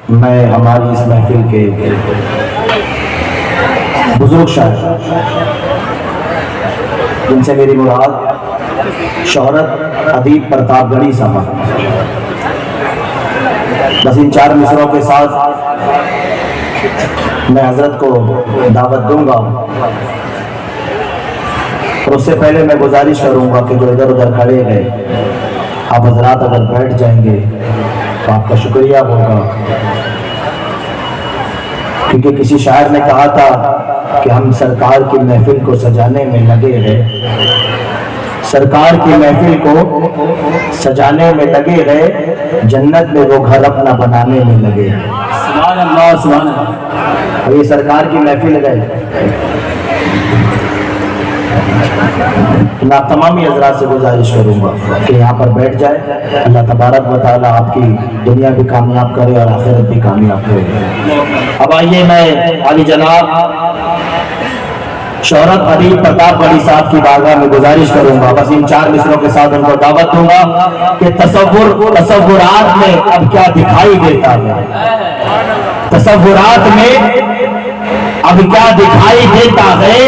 میں ہماری اس محفل کے بزرگ شاعر جن سے میری مراد شہرت ادیب پرتاپ گڑھی صاحب، بس ان 4 مصروں کے ساتھ میں حضرت کو دعوت دوں گا، اور اس سے پہلے میں گزارش کروں گا کہ جو ادھر ادھر کھڑے ہیں آپ حضرات اگر بیٹھ جائیں گے تو آپ کا شکریہ ہوگا، کیونکہ کسی شاعر نے کہا تھا کہ ہم سرکار کی محفل کو سجانے میں لگے ہیں، سرکار کی محفل کو سجانے میں لگے ہیں، جنت میں وہ گھر اپنا بنانے میں لگے ہیں۔ سبحان اللہ سبحان اللہ۔ اور یہ سرکار کی محفل ہے، میں تمام حضرات سے گزارش کروں گا کہ یہاں پر بیٹھ جائے۔ اللہ تبارک و تعالیٰ آپ کی دنیا بھی کامیاب کرے اور آخرت بھی کامیاب کرے۔ اب آئیے میں عالی جناب شہرت ادیب پرتاپ گڑھی صاحب کی بارگاہ میں گزارش کروں گا، بس ان 4 مصروں کے ساتھ ان کو دعوت دوں گا کہ تصورات میں اب کیا دکھائی دیتا ہے، تصورات میں اب کیا دکھائی دیتا ہے،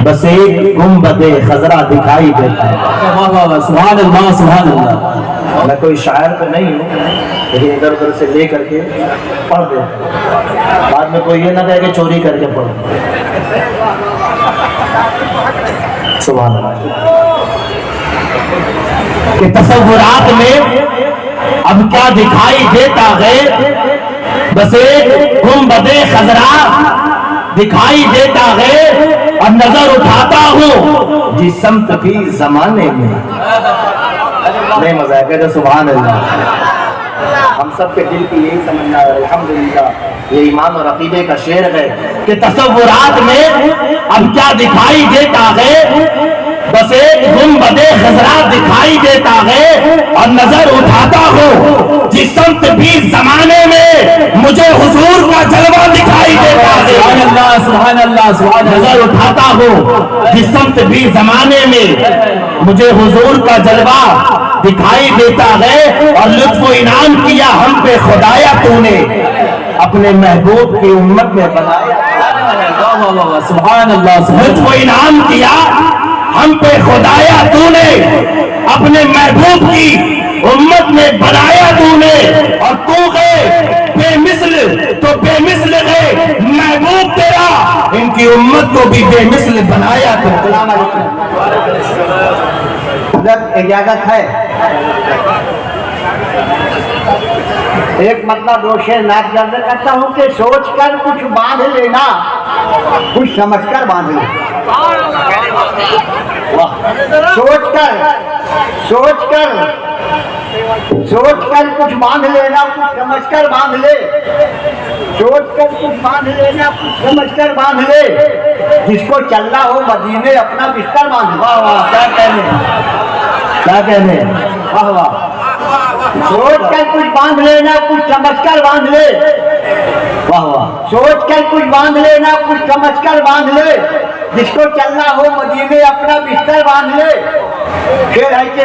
بس ایک گنبد خضرا دکھائی دیتا ہے۔ واہ واہ واہ، سبحان اللہ سبحان اللہ۔ میں کوئی شاعر تو نہیں ہوں، لیکن ادھر ادھر سے لے کر کے پڑھ دے، بعد میں کوئی یہ نہ کہے کہ چوری کر کے پڑھ۔ سبحان اللہ۔ کہ تصورات میں اب کیا دکھائی دیتا ہے، بس ایک گنبد خضرا دکھائی دیتا ہے، اب نظر اٹھاتا ہوں جس سمت بھی زمانے میں۔ نہیں مزہ ہے، کہتے سبحان اللہ۔ ہم سب کے دل کی یہی سمجھنا ہے، الحمدللہ یہ ایمان اور عقیدے کا شعر ہے کہ تصورات میں اب کیا دکھائی دیتا ہے، بس ایک گنبد خضرا دکھائی دیتا ہے، اور نظر اٹھاتا ہوں جس سمت بھی زمانے میں مجھے حضور کا جلوہ دکھائی دیتا ہے۔ سبحان اللہ سبحان اللہ سبحان اللہ۔ نظر اٹھاتا ہوں جس سمت بھی زمانے میں مجھے حضور کا جلوہ دکھائی دیتا ہے، اور لطف و انعام کیا ہم پہ خدایا تو نے اپنے محبوب کی امت میں بنایا۔ واہ واہ واہ، سبحان اللہ سبحان لطف و انعام کیا ہم پہ خدایا تو نے اپنے محبوب کی امت میں بنایا تو نے، اور تو گئے بے مثل تو بے مثل گئے محبوب تیرا، ان کی امت کو بھی بے مثل بنایا تو۔ السلام علیکم، اجازت ہے ایک مطلب 2 شعر نعت درج کرتا ہوں کہ سوچ کر کچھ باندھ لینا، کچھ سمجھ کر باندھ لینا۔ سوچ کر کچھ باندھ لینا، کچھ سمجھ کر باندھ لے، سوچ کر کچھ باندھ لینا، کچھ سمجھ کر باندھ لے، جس کو چلنا ہو مدینے اپنا بستر باندھ لے۔ واہ واہ، کیا کہنے، واہ واہ۔ سوچ کر کچھ باندھ لینا، کچھ سمجھ کر باندھ لے، واہ واہ۔ سوچ کر کچھ باندھ لینا، کچھ سمجھ کر باندھ لے، جس کو چلنا ہو مدینے اپنا بستر باندھ لے۔ پھر ہے کہ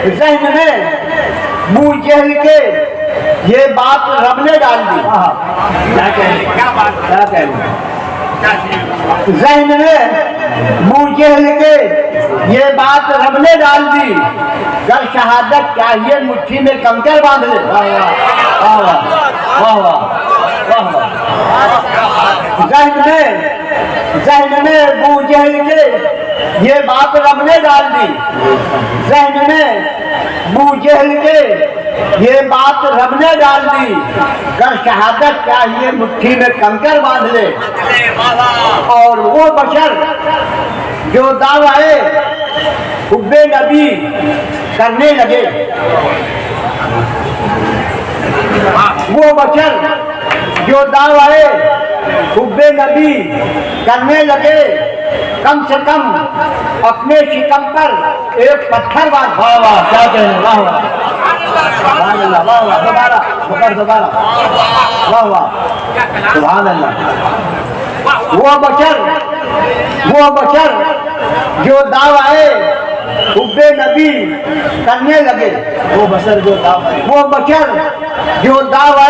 ذہن میں ابو جہل کے یہ بات رب نے ڈال دی۔ کیا کہنے، ذہن میں ابو جہل کے یہ بات رب نے ڈال دی، گر شہادت چاہیے مٹھی میں کنکر باندھ لے۔ واہ واہ واہ واہ واہ۔ ذہن میں ابو جہل کے یہ بات رب نے ڈال دی، ذہن میں ابو جہل کے یہ بات رب نے ڈال دی، گر شہادت چاہیے مٹھی میں کنکر باندھ لے۔ اور وہ بشر جو دعویٰ حب نبی کرنے لگے، وہ بشر جو دعویٰ حب نبی کرنے لگے، کم سے کم اپنے شکم پر ایک پتھر باندھ۔ واہ واہ، کیا کہنے، واہ واہ سبحان اللہ، واہ واہ، دوبارہ واہ واہ سبحان اللہ۔ وہ بشر جو دعویٰ حب نبی کرنے لگے، وہ بشر جو دعویٰ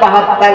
72